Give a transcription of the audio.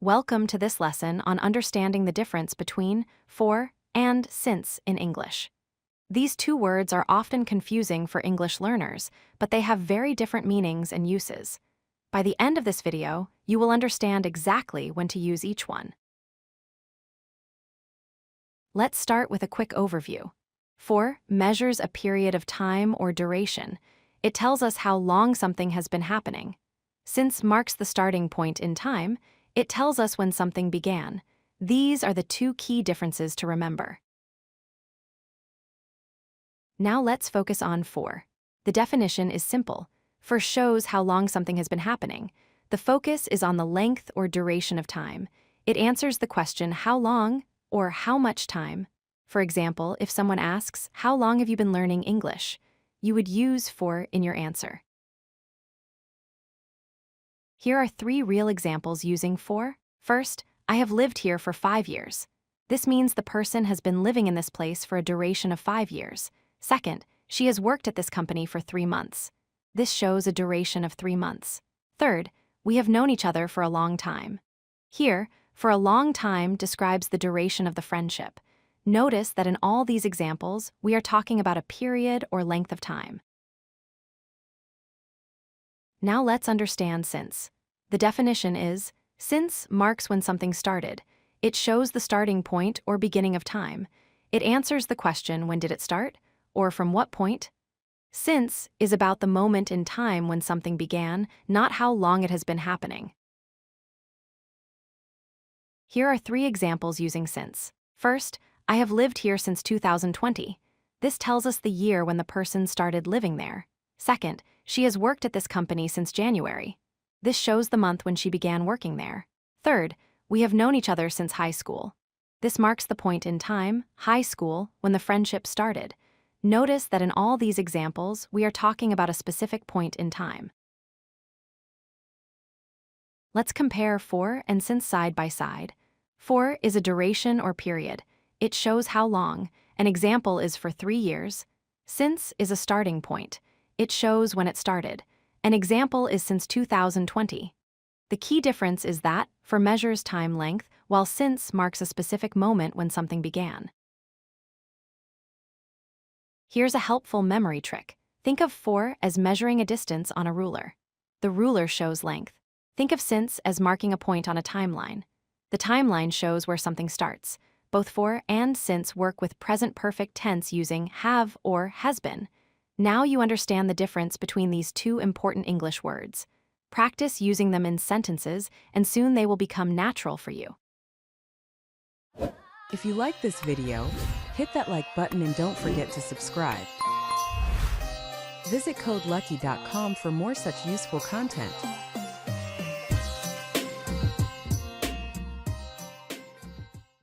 Welcome to this lesson on understanding the difference between for and since in English. These two words are often confusing for English learners, but they have very different meanings and uses. By the end of this video, you will understand exactly when to use each one. Let's start with a quick overview. For measures a period of time or duration. It tells us how long something has been happening. Since marks the starting point in time, it tells us when something began. These are the two key differences to remember. Now let's focus on for. The definition is simple. For shows how long something has been happening. The focus is on the length or duration of time. It answers the question how long or how much time. For example, if someone asks, "How long have you been learning English?" you would use for in your answer. Here are 3 real examples using for. First, I have lived here for 5 years. This means the person has been living in this place for a duration of 5 years. Second, she has worked at this company for 3 months. This shows a duration of 3 months. Third, we have known each other for a long time. Here, for a long time describes the duration of the friendship. Notice that in all these examples, we are talking about a period or length of time. Now let's understand since. The definition is, since marks when something started. It shows the starting point or beginning of time. It answers the question when did it start, or from what point. Since is about the moment in time when something began, not how long it has been happening. Here are 3 examples using since. First, I have lived here since 2020. This tells us the year when the person started living there. Second, she has worked at this company since January. This shows the month when she began working there. Third, we have known each other since high school. This marks the point in time, high school, when the friendship started. Notice that in all these examples, we are talking about a specific point in time. Let's compare for and since side by side. For is a duration or period. It shows how long. An example is for 3 years. Since is a starting point. It shows when it started. An example is since 2020. The key difference is that for measures time length, while since marks a specific moment when something began. Here's a helpful memory trick. Think of for as measuring a distance on a ruler. The ruler shows length. Think of since as marking a point on a timeline. The timeline shows where something starts. Both for and since work with present perfect tense using have or has been. Now you understand the difference between these 2 important English words. Practice using them in sentences, and soon they will become natural for you. If you like this video, hit that like button and don't forget to subscribe. Visit codelucky.com for more such useful content.